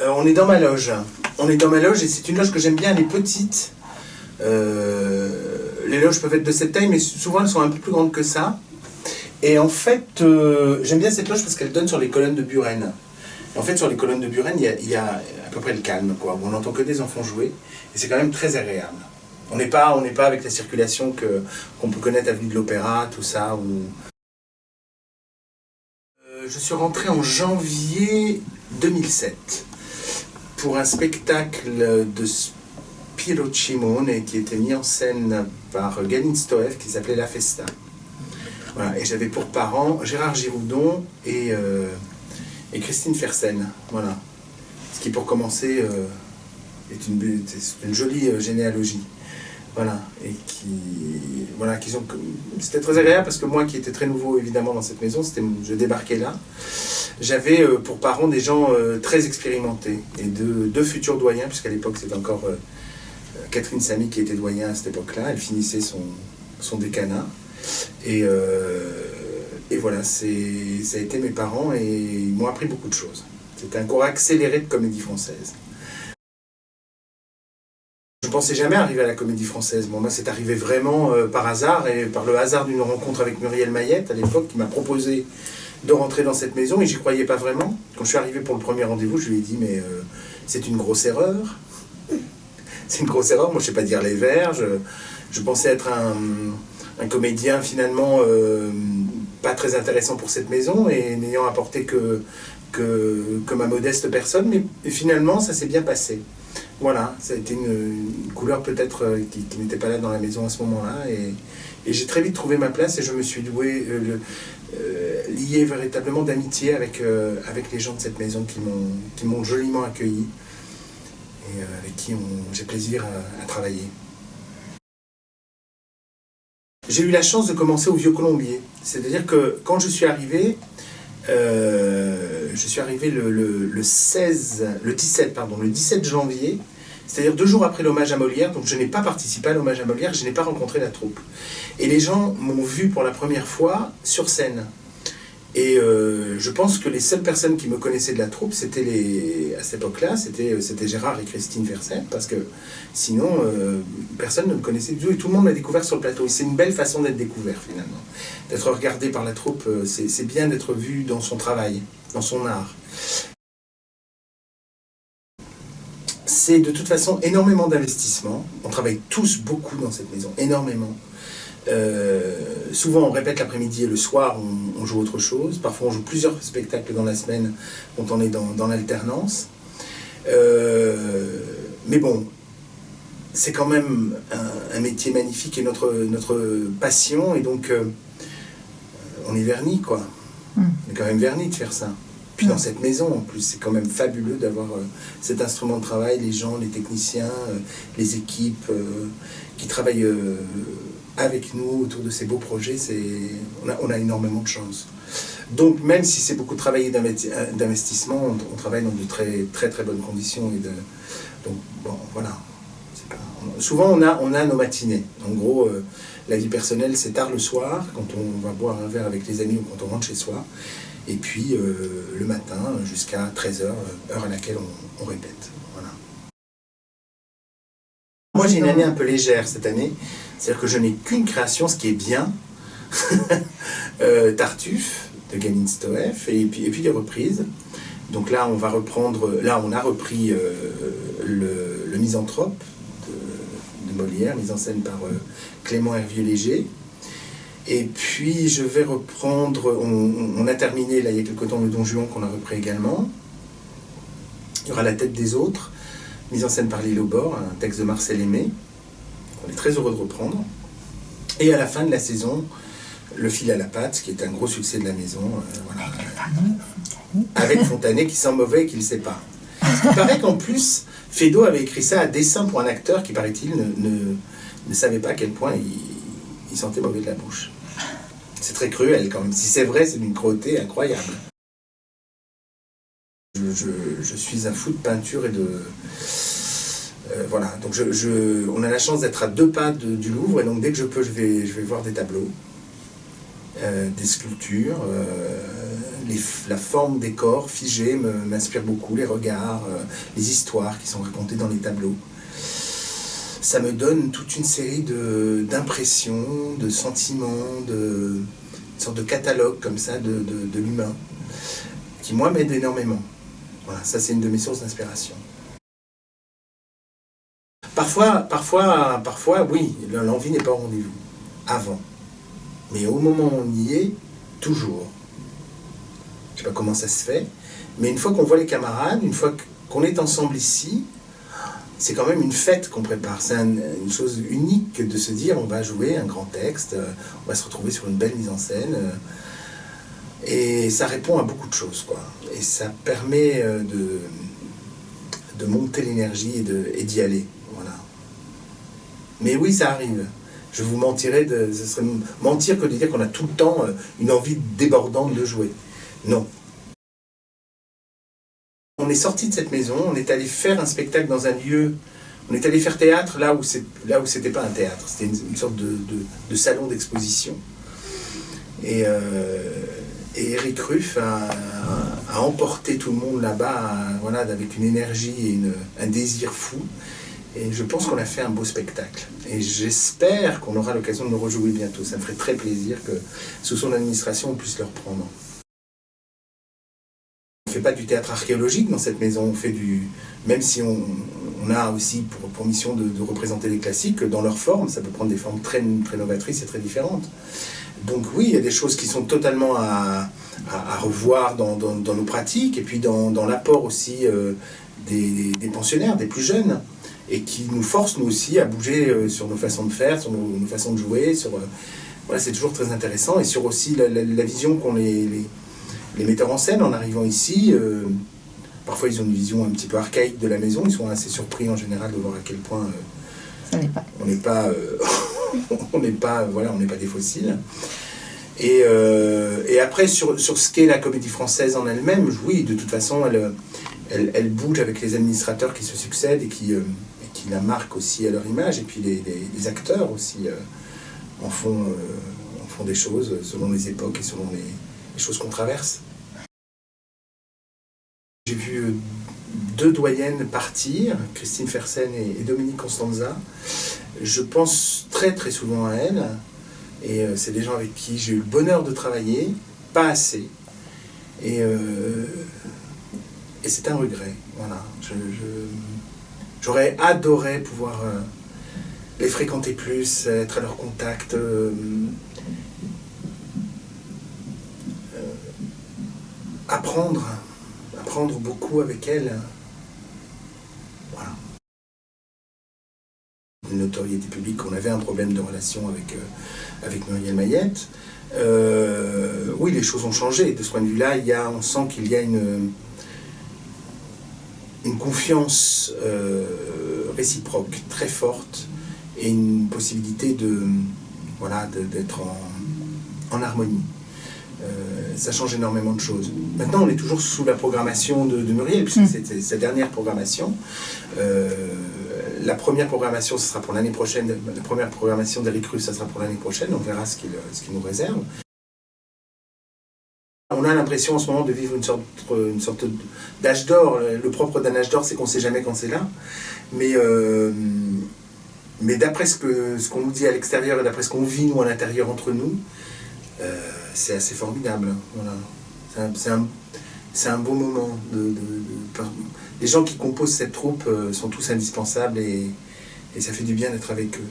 On est dans ma loge. On est dans ma loge et c'est une loge que j'aime bien, elle est petite. Les loges peuvent être de cette taille, mais souvent elles sont un peu plus grandes que ça. Et en fait, j'aime bien cette loge parce qu'elle donne sur les colonnes de Buren. En fait, sur les colonnes de Buren, il y a à peu près le calme, quoi. On n'entend que des enfants jouer, et c'est quand même très agréable. On n'est pas avec la circulation qu'on peut connaître avenue de l'Opéra, tout ça. Je suis rentré en janvier 2007 pour un spectacle de Spiro Cimone qui était mis en scène par Galin Stoev qui s'appelait La Festa. Voilà, et j'avais pour parents Gérard Giroudon et Christine Fersen. Voilà. Ce qui, pour commencer, est une jolie généalogie. Voilà. Et c'était très agréable parce que moi, qui étais très nouveau évidemment dans cette maison, je débarquais là. J'avais pour parents des gens très expérimentés et deux futurs doyens, puisqu'à l'époque c'était encore Catherine Samy qui était doyen à cette époque-là. Elle finissait son décanat. Et voilà, ça a été mes parents et ils m'ont appris beaucoup de choses. C'était un cours accéléré de comédie française. Je ne pensais jamais arriver à la comédie française. Bon, moi, c'est arrivé vraiment par hasard et par le hasard d'une rencontre avec Muriel Mayette à l'époque qui m'a proposé de rentrer dans cette maison et j'y croyais pas vraiment. Quand je suis arrivé pour le premier rendez-vous, je lui ai dit mais c'est une grosse erreur. C'est une grosse erreur, moi je sais pas dire les vers, je pensais être un comédien finalement pas très intéressant pour cette maison et n'ayant apporté que ma modeste personne, mais finalement ça s'est bien passé. Voilà, ça a été une couleur peut-être qui n'était pas là dans la maison à ce moment-là et j'ai très vite trouvé ma place et je me suis lié véritablement d'amitié avec les gens de cette maison qui m'ont joliment accueilli et avec qui j'ai plaisir à travailler. J'ai eu la chance de commencer au Vieux-Colombier, c'est-à-dire que quand je suis arrivé le 17 janvier, c'est-à-dire 2 jours après l'hommage à Molière, donc je n'ai pas participé à l'hommage à Molière, je n'ai pas rencontré la troupe. Et les gens m'ont vu pour la première fois sur scène. Et je pense que les seules personnes qui me connaissaient de la troupe, à cette époque-là, c'était Gérard et Christine Fersen, parce que sinon, personne ne me connaissait du tout, et tout le monde m'a découvert sur le plateau. Et c'est une belle façon d'être découvert, finalement. D'être regardé par la troupe, c'est bien d'être vu dans son travail, dans son art. C'est de toute façon énormément d'investissement. On travaille tous beaucoup dans cette maison, énormément. Souvent on répète l'après-midi et le soir on joue autre chose. Parfois on joue plusieurs spectacles dans la semaine quand on est dans l'alternance. Mais bon, c'est quand même un métier magnifique et notre passion, et donc on est vernis, quoi. On est quand même vernis de faire ça. Puis dans cette maison, en plus, c'est quand même fabuleux d'avoir cet instrument de travail, les gens, les techniciens, les équipes qui travaillent avec nous autour de ces beaux projets. On a énormément de chance. Donc même si c'est beaucoup de travail et d'investissement, on travaille dans de très très très bonnes conditions. Donc bon, voilà. Souvent on a nos matinées. En gros, la vie personnelle c'est tard le soir, quand on va boire un verre avec les amis ou quand on rentre chez soi. Et puis le matin jusqu'à 13h, heure à laquelle on répète. Voilà. Moi j'ai une année un peu légère cette année, c'est-à-dire que je n'ai qu'une création, ce qui est bien, Tartuffe de Galin Stoev, et puis des reprises. Donc là on a repris le Misanthrope de Molière, mise en scène par Clément Hervieux-Léger. Et puis je vais reprendre, on a terminé là il y a quelque temps le Don Juan qu'on a repris également. Il y aura La tête des autres, mise en scène par L'Île au bord, un texte de Marcel Aimé, qu'on est très heureux de reprendre. Et à la fin de la saison, Le fil à la patte, qui est un gros succès de la maison. Voilà. Avec Fontanet qui sent mauvais et qui ne le sait pas. Il paraît qu'en plus, Feydeau avait écrit ça à dessein pour un acteur qui, paraît-il, ne savait pas à quel point il sentait mauvais de la bouche. C'est très cruel quand même. Si c'est vrai, c'est d'une cruauté incroyable. Je suis un fou de peinture et de... voilà, donc on a la chance d'être à 2 pas du Louvre, et donc dès que je peux, je vais voir des tableaux, des sculptures, la forme des corps figés m'inspire beaucoup, les regards, les histoires qui sont racontées dans les tableaux. Ça me donne toute une série d'impressions, de sentiments, une sorte de catalogue comme ça de l'humain, qui moi m'aide énormément. Voilà, ça c'est une de mes sources d'inspiration. Parfois, oui, l'envie n'est pas au rendez-vous, avant. Mais au moment où on y est, toujours. Je ne sais pas comment ça se fait, mais une fois qu'on voit les camarades, une fois qu'on est ensemble ici, c'est quand même une fête qu'on prépare. C'est une chose unique de se dire on va jouer un grand texte, on va se retrouver sur une belle mise en scène. Et ça répond à beaucoup de choses, quoi. Et ça permet de monter l'énergie et d'y aller. Voilà. Mais oui, ça arrive. Je vous mentirais, ce serait mentir que de dire qu'on a tout le temps une envie débordante de jouer. Non. On est sorti de cette maison, on est allé faire un spectacle dans un lieu, on est allé faire théâtre là où c'était pas un théâtre, c'était une sorte de salon d'exposition. Et Eric Ruff a emporté tout le monde là-bas, voilà, avec une énergie et un désir fou. Et je pense qu'on a fait un beau spectacle. Et j'espère qu'on aura l'occasion de le rejouer bientôt. Ça me ferait très plaisir que, sous son administration, on puisse le reprendre. On ne fait pas du théâtre archéologique dans cette maison, on fait même si on a aussi pour mission de représenter les classiques, dans leur forme, ça peut prendre des formes très novatrices et très différentes. Donc oui, il y a des choses qui sont totalement à revoir dans nos pratiques, et puis dans l'apport aussi des pensionnaires, des plus jeunes, et qui nous forcent nous aussi à bouger sur nos façons de faire, sur nos façons de jouer, voilà, c'est toujours très intéressant, et sur aussi la vision qu'ont les metteurs en scène en arrivant ici. Parfois ils ont une vision un petit peu archaïque de la maison, ils sont assez surpris en général de voir à quel point on n'est pas voilà, on n'est pas des fossiles. Et après sur ce qu'est la comédie française en elle-même, oui, de toute façon elle bouge avec les administrateurs qui se succèdent et qui la marquent aussi à leur image, et puis les acteurs aussi en font des choses selon les époques et selon les choses qu'on traverse. J'ai vu deux doyennes partir, Christine Fersen et Dominique Constanza. Je pense très très souvent à elles, et c'est des gens avec qui j'ai eu le bonheur de travailler, pas assez, et c'est un regret. Voilà. J'aurais adoré pouvoir les fréquenter plus, être à leur contact, apprendre beaucoup avec elles. Voilà. Une notoriété publique qu'on avait un problème de relation avec Muriel Mayette. Oui, les choses ont changé. De ce point de vue-là, on sent qu'il y a une confiance réciproque très forte et une possibilité d'être en harmonie. Ça change énormément de choses. Maintenant, on est toujours sous la programmation de Muriel, puisque c'est sa dernière programmation. La première programmation, ce sera pour l'année prochaine. La première programmation d'Eric Ruff, ça sera pour l'année prochaine. On verra ce qu'il nous réserve. On a l'impression en ce moment de vivre une sorte d'âge d'or. Le propre d'un âge d'or, c'est qu'on ne sait jamais quand c'est là. Mais d'après ce qu'on nous dit à l'extérieur et d'après ce qu'on vit nous à l'intérieur entre nous, c'est assez formidable. Voilà. C'est un beau moment. Les gens qui composent cette troupe sont tous indispensables, et ça fait du bien d'être avec eux.